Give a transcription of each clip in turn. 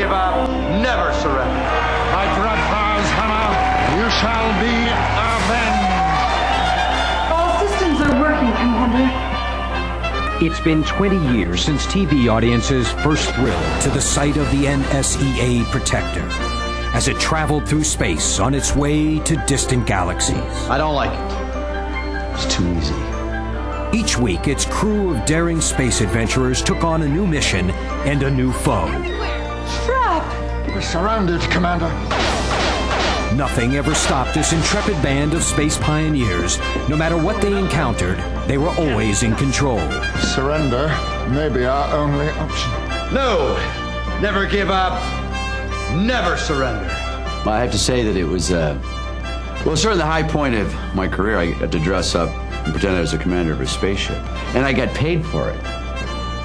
give up, never surrender. By Dradhar's hammer, you shall be avenged. All systems are working, Commander. It's been 20 years since TV audiences first thrilled to the sight of the NSEA Protector as it traveled through space on its way to distant galaxies. I don't like it. It's too easy. Each week, its crew of daring space adventurers took on a new mission and a new foe. Trap! We're surrounded, Commander. Nothing ever stopped this intrepid band of space pioneers. No matter what they encountered, they were always in control. Surrender may be our only option. No, never give up, never surrender. Well, I have to say that it was, certainly the high point of my career. I got to dress up and pretend I was the commander of a spaceship. And I got paid for it.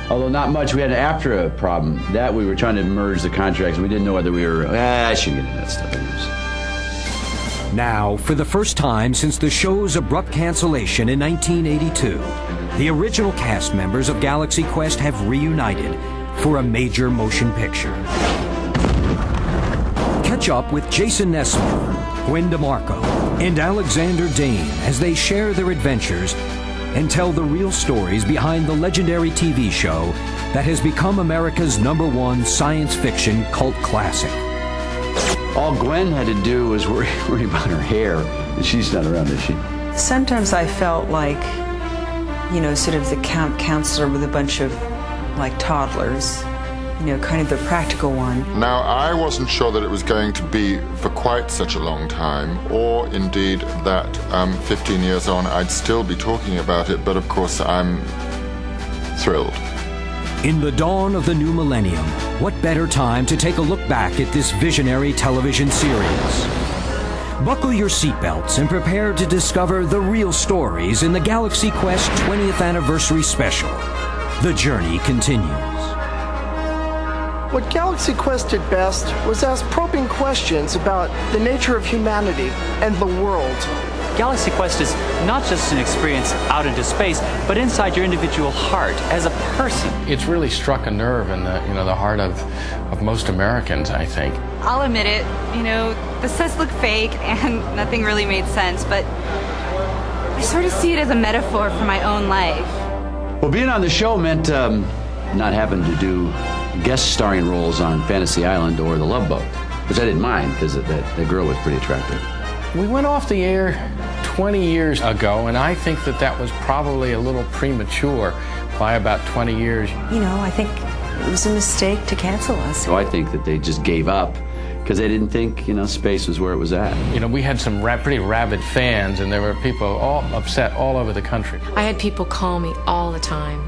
Although not much. We had an AFTRA problem. That we were trying to merge the contracts, and we didn't know whether we were... I shouldn't get into that stuff. Now, for the first time since the show's abrupt cancellation in 1982, the original cast members of Galaxy Quest have reunited for a major motion picture. Catch up with Jason Nesmith, Gwen DeMarco, and Alexander Dane as they share their adventures and tell the real stories behind the legendary TV show that has become America's #1 science fiction cult classic. All Gwen had to do was worry about her hair, and she's not around, is she? Sometimes I felt like, you know, sort of the camp counselor with a bunch of, like, toddlers, you know, kind of the practical one. Now, I wasn't sure that it was going to be for quite such a long time, or indeed that 15 years on I'd still be talking about it, but of course I'm thrilled. In the dawn of the new millennium, what better time to take a look back at this visionary television series? Buckle your seatbelts and prepare to discover the real stories in the Galaxy Quest 20th Anniversary Special. The journey continues. What Galaxy Quest did best was ask probing questions about the nature of humanity and the world. Galaxy Quest is not just an experience out into space, but inside your individual heart as a person. It's really struck a nerve in the heart of most Americans, I think. I'll admit it, you know, the sets look fake and nothing really made sense, but I sort of see it as a metaphor for my own life. Well, being on the show meant not having to do guest starring roles on Fantasy Island or The Love Boat, which I didn't mind because that girl was pretty attractive. We went off the air 20 years ago, and I think that was probably a little premature by about 20 years. You know, I think it was a mistake to cancel us. So I think that they just gave up because they didn't think, space was where it was at. You know, we had some pretty rabid fans, and there were people all upset all over the country. I had people call me all the time,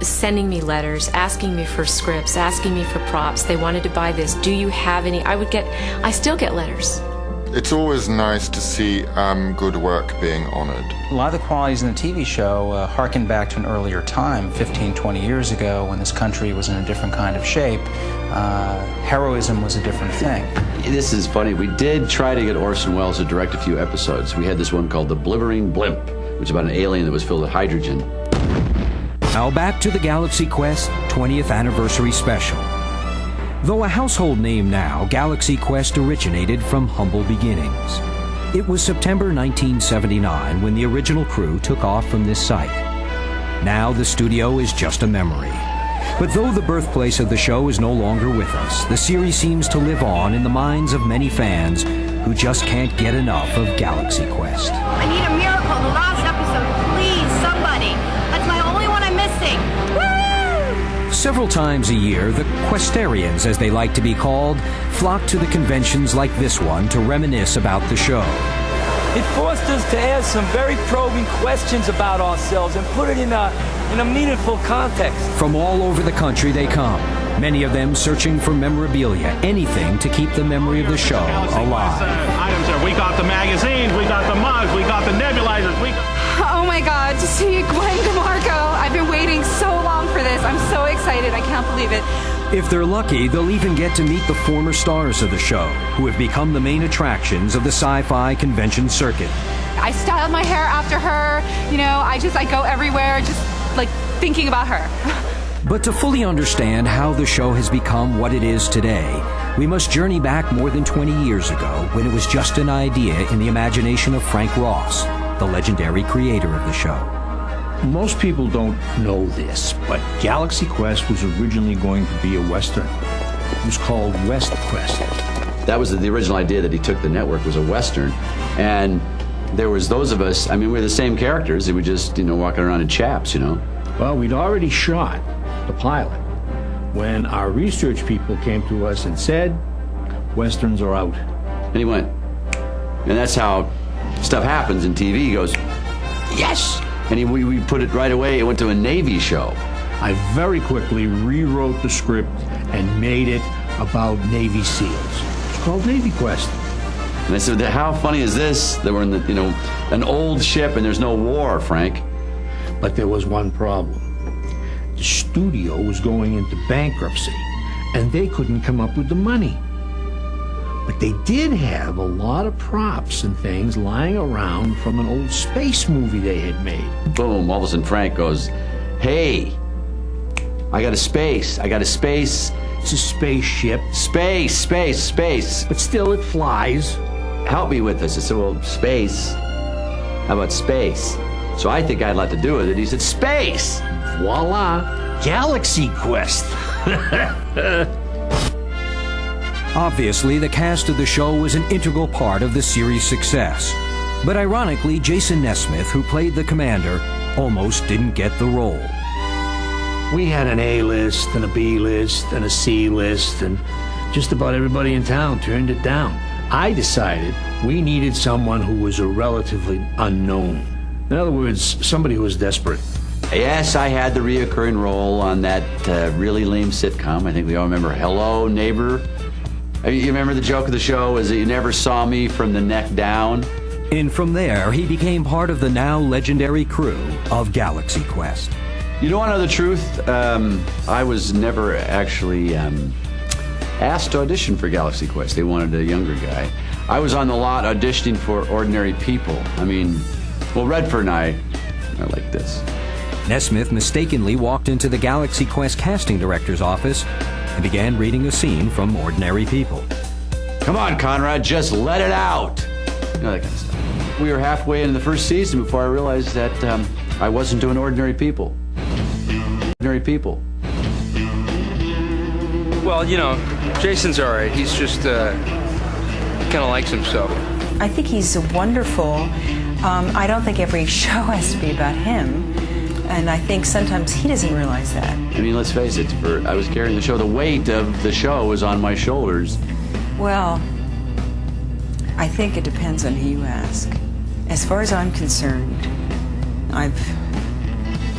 sending me letters, asking me for scripts, asking me for props. They wanted to buy this. Do you have any? I still get letters. It's always nice to see good work being honored. A lot of the qualities in the TV show harken back to an earlier time, 15, 20 years ago, when this country was in a different kind of shape. Heroism was a different thing. This is funny. We did try to get Orson Welles to direct a few episodes. We had this one called The Blibbering Blimp, which is about an alien that was filled with hydrogen. Now back to the Galaxy Quest 20th Anniversary Special. Though a household name now, Galaxy Quest originated from humble beginnings. It was September 1979 when the original crew took off from this site. Now the studio is just a memory. But though the birthplace of the show is no longer with us, the series seems to live on in the minds of many fans who just can't get enough of Galaxy Quest. I need a miracle. The last episode, please, somebody. That's my only one I'm missing. Several times a year, the Questarians, as they like to be called, flock to the conventions like this one to reminisce about the show. It forced us to ask some very probing questions about ourselves and put it in a meaningful context. From all over the country they come, many of them searching for memorabilia, anything to keep the memory of the show alive. Items there. We got the magazines, we got the mugs, we got the nebulizers, Oh my God, to see Gwen DeMarco. I've been waiting so long for this. I'm so excited. I can't believe it. If they're lucky, they'll even get to meet the former stars of the show, who have become the main attractions of the sci-fi convention circuit. I styled my hair after her. You know, I go everywhere just like thinking about her. But to fully understand how the show has become what it is today, we must journey back more than 20 years ago when it was just an idea in the imagination of Frank Ross, the legendary creator of the show. Most people don't know this, but Galaxy Quest was originally going to be a Western. It was called West Quest. That was the original idea that he took the network, was a Western. And there was those of us, I mean, we were the same characters, they were just, walking around in chaps, Well, we'd already shot the pilot when our research people came to us and said, Westerns are out. And he went. And that's how stuff happens in TV. He goes, yes! And we put it right away. It went to a Navy show. I very quickly rewrote the script and made it about Navy SEALs. It's called Navy Quest. And I said, how funny is this that we're in an old ship and there's no war, Frank? But there was one problem. The studio was going into bankruptcy, and they couldn't come up with the money. But they did have a lot of props and things lying around from an old space movie they had made. Boom, all of a sudden Frank goes, hey, I got a space. It's a spaceship. Space. But still it flies. Help me with this. I said, well, space. How about space? So I think I had a lot to do with it. He said, space! Voila! Galaxy Quest! Obviously, the cast of the show was an integral part of the series' success. But ironically, Jason Nesmith, who played the commander, almost didn't get the role. We had an A-list and a B-list and a C-list, and just about everybody in town turned it down. I decided we needed someone who was a relatively unknown. In other words, somebody who was desperate. Yes, I had the reoccurring role on that really lame sitcom. I think we all remember Hello, Neighbor. You remember the joke of the show is that you never saw me from the neck down? And from there, he became part of the now legendary crew of Galaxy Quest. You want to know the truth? I was never actually asked to audition for Galaxy Quest. They wanted a younger guy. I was on the lot auditioning for Ordinary People. I mean, well, Redford and I are like this. Nesmith mistakenly walked into the Galaxy Quest casting director's office and began reading a scene from Ordinary People. Come on, Conrad, just let it out. That kind of stuff. We were halfway into the first season before I realized that I wasn't doing Ordinary People. Ordinary People. Well, Jason's all right. He's just kind of likes himself. I think he's wonderful. I don't think every show has to be about him. And I think sometimes he doesn't realize that. I mean, let's face it, I was carrying the show. The weight of the show was on my shoulders. Well, I think it depends on who you ask. As far as I'm concerned, I've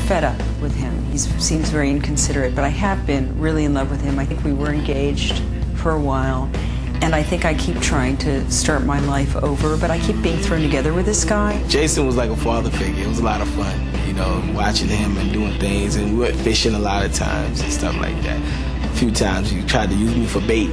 fed up with him. He seems very inconsiderate, but I have been really in love with him. I think we were engaged for a while, and I think I keep trying to start my life over, but I keep being thrown together with this guy. Jason was like a father figure. It was a lot of fun, watching him and doing things, and we went fishing a lot of times and stuff like that. A few times he tried to use me for bait.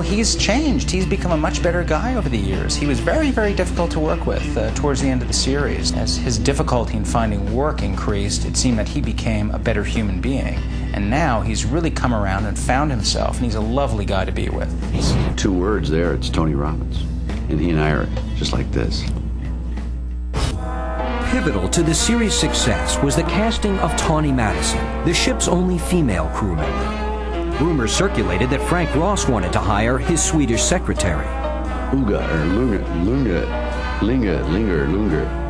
He's changed. He's become a much better guy over the years. He was very, very difficult to work with towards the end of the series. As his difficulty in finding work increased, it seemed that he became a better human being. And now he's really come around and found himself, and he's a lovely guy to be with. It's 2 words there. It's Tony Robbins. And he and I are just like this. Pivotal to the series' success was the casting of Tawny Madison, the ship's only female crew member. Rumors circulated that Frank Ross wanted to hire his Swedish secretary. Lunga,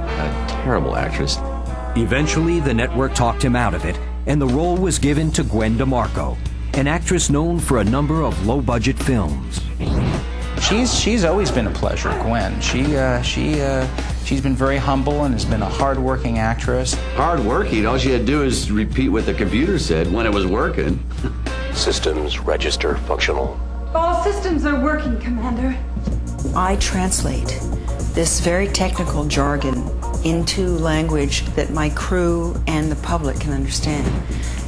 a terrible actress. Eventually, the network talked him out of it, and the role was given to Gwen DeMarco, an actress known for a number of low-budget films. She's always been a pleasure, Gwen. She's been very humble and has been a hard-working actress. Hard-working? All she had to do is repeat what the computer said when it was working. Systems register functional. All systems are working, Commander. I translate this very technical jargon into language that my crew and the public can understand.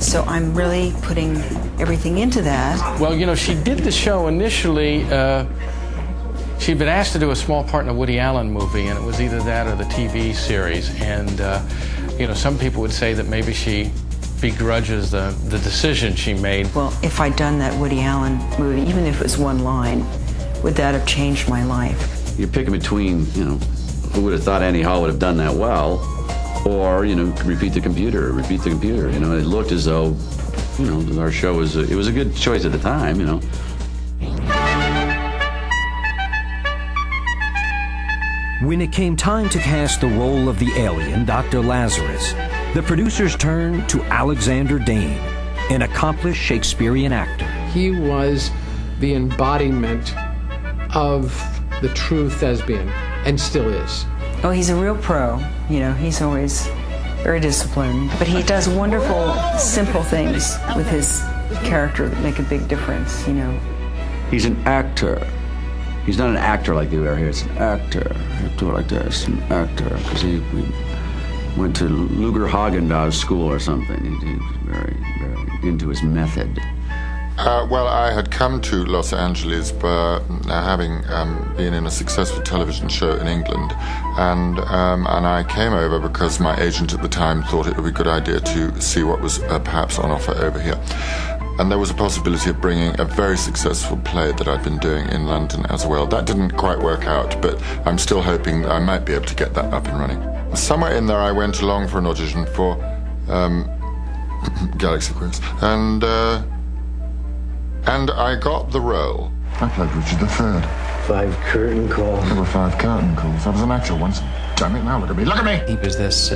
So I'm really putting everything into that. Well, she did the show initially. She'd been asked to do a small part in a Woody Allen movie, and it was either that or the TV series. And, some people would say that maybe she begrudges the decision she made. Well, if I'd done that Woody Allen movie, even if it was one line, would that have changed my life? You're picking between, who would have thought Annie Hall would have done that well, or, repeat the computer. It looked as though, our show was, it was a good choice at the time, When it came time to cast the role of the alien, Dr. Lazarus, the producers turned to Alexander Dane, an accomplished Shakespearean actor. He was the embodiment of the true thespian, and still is. Oh, he's a real pro. He's always very disciplined. But he does wonderful, simple things with his character that make a big difference, He's an actor. He's not an actor like they are here. It's an actor. You have to do it like this, an actor. Because he went to Luger Hagen-Dazs school or something. He was very, very into his method. Well, I had come to Los Angeles having been in a successful television show in England, and I came over because my agent at the time thought it would be a good idea to see what was perhaps on offer over here. And there was a possibility of bringing a very successful play that I'd been doing in London as well. That didn't quite work out, but I'm still hoping that I might be able to get that up and running. Somewhere in there I went along for an audition for Galaxy Quest, and I got the role. I played Richard III. 5 curtain calls. There were 5 curtain calls. I was an actor once. Damn it, now look at me. Look at me! He was this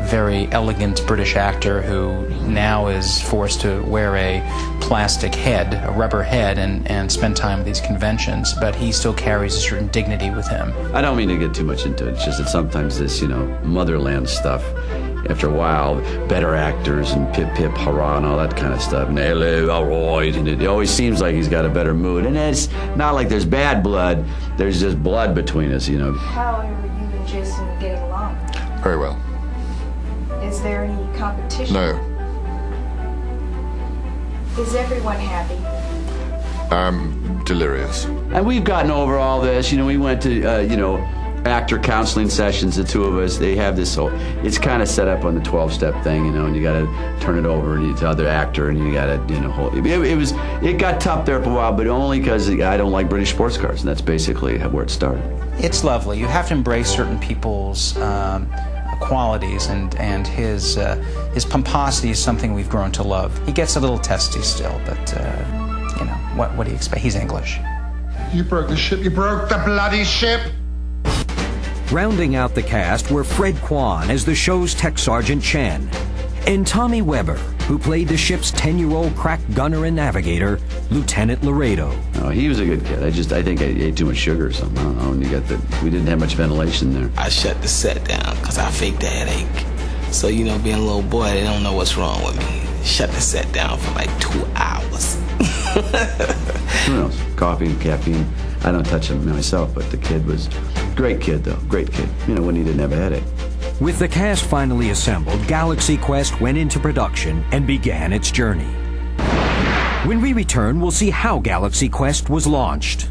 very elegant British actor who now is forced to wear a plastic head, a rubber head, and spend time at these conventions, but he still carries a certain dignity with him. I don't mean to get too much into it. It's just that sometimes this, motherland stuff, after a while, better actors and pip pip hurrah and all that kind of stuff, and hello, all right, and it always seems like he's got a better mood. And it's not like there's bad blood, there's just blood between us, How are you and Jason getting along? Very well. Is there any competition? No. Is everyone happy? I'm delirious. And we've gotten over all this. We went to, actor counseling sessions, the two of us. They have this whole, it's kind of set up on the 12-step thing, and you got to turn it over to the other actor, and you got to, it got tough there for a while, but only because I don't like British sports cars, and that's basically where it started. It's lovely. You have to embrace certain people's qualities, and his pomposity is something we've grown to love. He gets a little testy still, but what do you expect? He's English. You broke the ship. You broke the bloody ship. Rounding out the cast were Fred Kwan as the show's Tech Sergeant Chen, and Tommy Weber, who played the ship's 10-year-old crack gunner and navigator, Lieutenant Laredo. Oh, he was a good kid. I think I ate too much sugar or something. I don't know. We didn't have much ventilation there. I shut the set down because I faked a headache. So, being a little boy, they don't know what's wrong with me. Shut the set down for like 2 hours. Who knows? Coffee and caffeine. I don't touch him myself, but the kid was a great kid, though. Great kid. When he didn't have a headache. With the cast finally assembled, Galaxy Quest went into production and began its journey. When we return, we'll see how Galaxy Quest was launched.